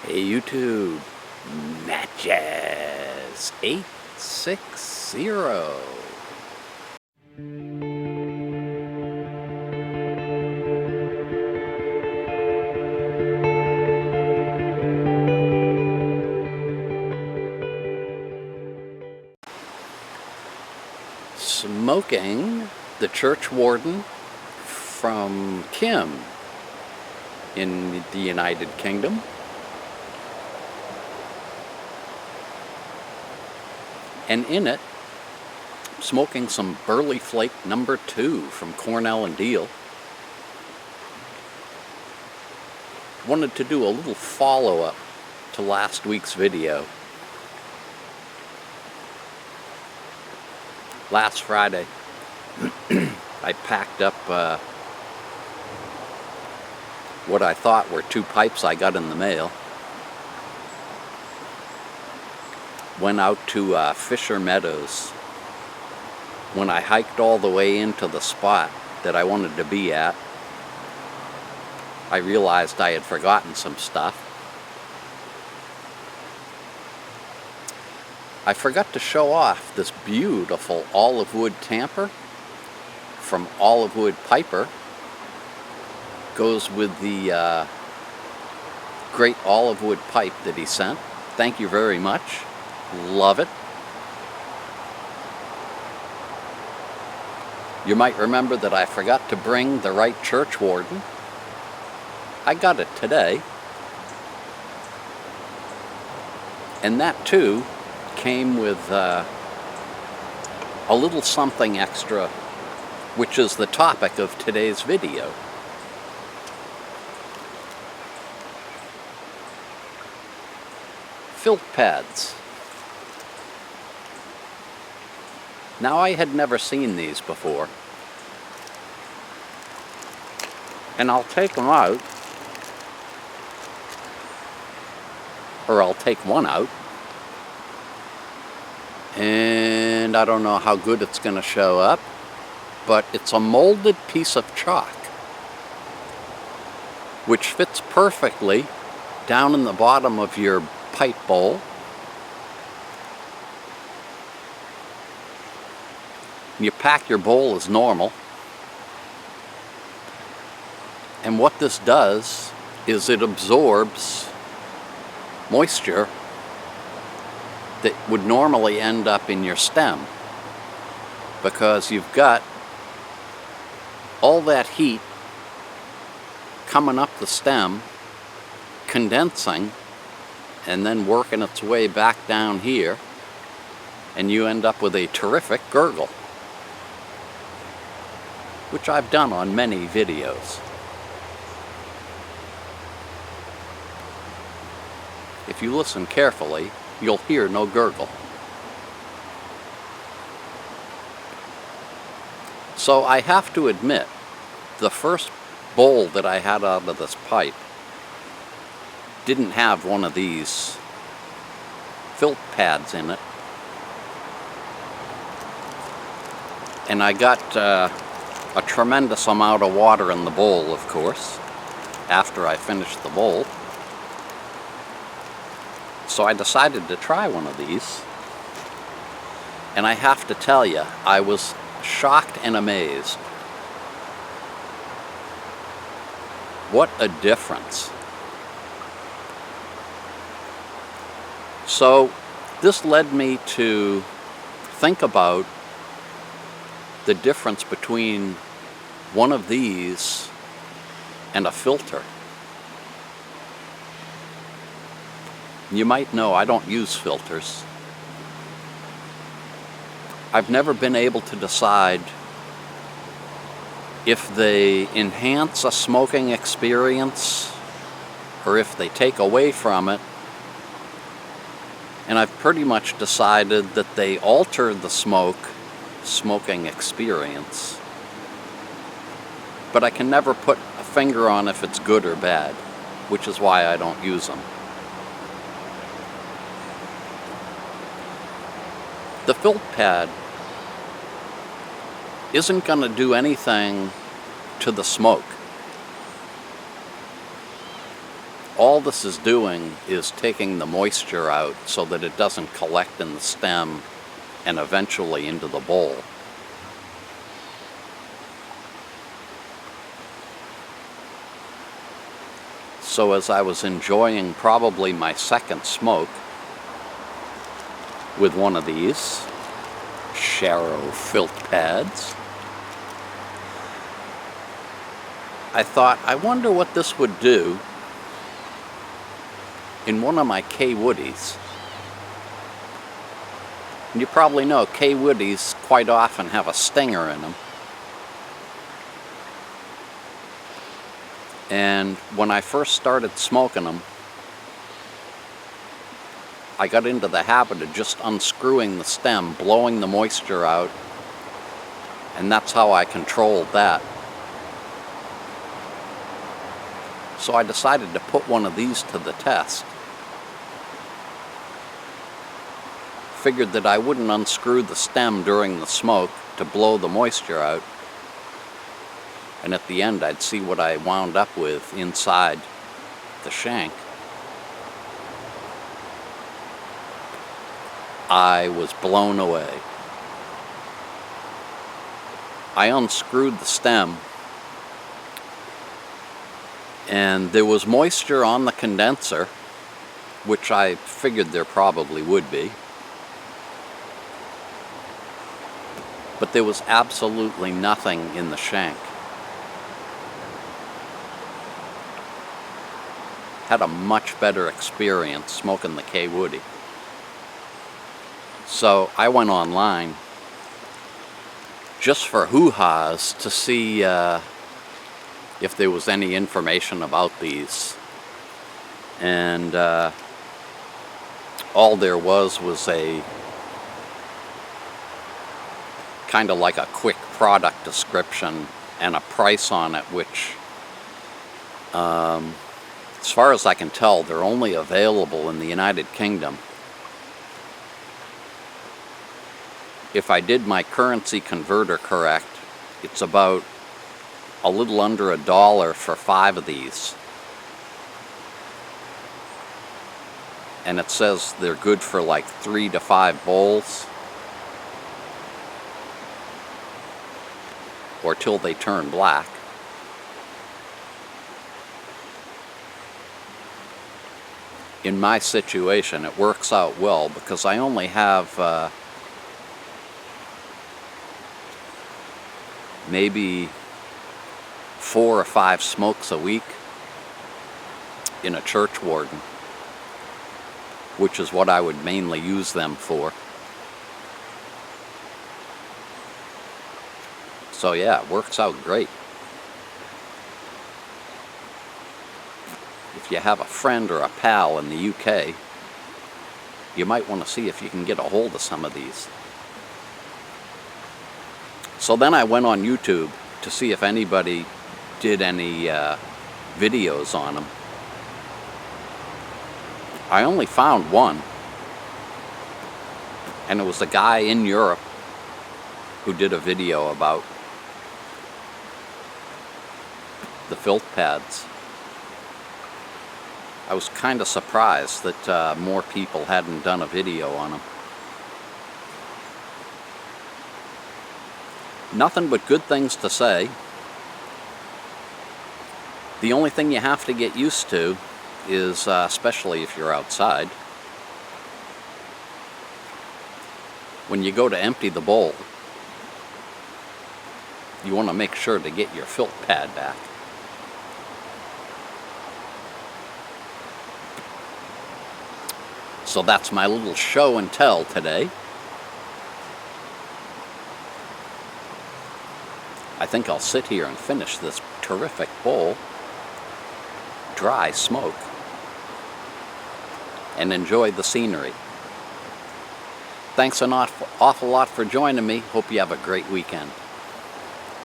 Hey YouTube, Matt Jazz 860. Smoking the church warden from Kim in the United Kingdom. And in it, smoking some Burley Flake number 2 from Cornell and Diehl. Wanted to do a little follow-up to last week's video. Last Friday, I packed up what I thought were 2 pipes I got in the mail. Went out to Fisher Meadows. When I hiked all the way into the spot that I wanted to be at, I realized I had forgotten some stuff. I forgot to show off this beautiful olive wood tamper from Olive Wood Piper. Goes with the great olive wood pipe that he sent. Thank you very much. Love it. You might remember that I forgot to bring the right church warden. I got it today. And that too came with a little something extra, which is the topic of today's video. Filth pads. Now, I had never seen these before, and I'll take them out, or I'll take one out, and I don't know how good it's going to show up, but it's a molded piece of chalk, which fits perfectly down in the bottom of your pipe bowl. You pack your bowl as normal, and what this does is it absorbs moisture that would normally end up in your stem, because you've got all that heat coming up the stem, condensing, and then working its way back down here, and you end up with a terrific gurgle, which I've done on many videos. If you listen carefully, you'll hear no gurgle. So I have to admit, the first bowl that I had out of this pipe didn't have one of these filth pads in it. And I got a tremendous amount of water in the bowl, of course, after I finished the bowl. So I decided to try one of these, and I have to tell you, I was shocked and amazed. What a difference. So this led me to think about the difference between one of these and a filter. You might know I don't use filters. I've never been able to decide if they enhance a smoking experience or if they take away from it. And I've pretty much decided that they alter the smoking experience, but I can never put a finger on if it's good or bad, which is why I don't use them. The filth pad isn't going to do anything to the smoke. all this is doing is taking the moisture out so that it doesn't collect in the stem and eventually into the bowl. So as I was enjoying probably my second smoke with one of these Sharrow Filth Pads, I thought, I wonder what this would do in one of my K Woodies. And you probably know K Woodies quite often have a stinger in them. And when I first started smoking them, I got into the habit of just unscrewing the stem, blowing the moisture out, and that's how I controlled that. So I decided to put one of these to the test. Figured that I wouldn't unscrew the stem during the smoke to blow the moisture out, and at the end I'd see what I wound up with inside the shank. I was blown away. I unscrewed the stem, and there was moisture on the condenser, which I figured there probably would be. But there was absolutely nothing in the shank. Had a much better experience smoking the K Woody. So I went online just for hoo-has to see if there was any information about these. And all there was a kind of like a quick product description and a price on it, which as far as I can tell, they're only available in the United Kingdom. If I did my currency converter correct, it's about a little under $1 for 5 of these. And it says they're good for like 3 to 5 bowls, or till they turn black. In my situation, it works out well because I only have maybe 4 or 5 smokes a week in a church warden, which is what I would mainly use them for. So yeah, it works out great. If you have a friend or a pal in the UK, you might want to see if you can get a hold of some of these. So then I went on YouTube to see if anybody did any videos on them. I only found one, and it was a guy in Europe who did a video about the filth pads. I was kind of surprised that more people hadn't done a video on them. Nothing but good things to say. The only thing you have to get used to is, especially if you're outside, when you go to empty the bowl, you want to make sure to get your filth pad back. So that's my little show and tell today. I think I'll sit here and finish this terrific bowl, dry smoke, and enjoy the scenery. Thanks an awful lot for joining me. Hope you have a great weekend.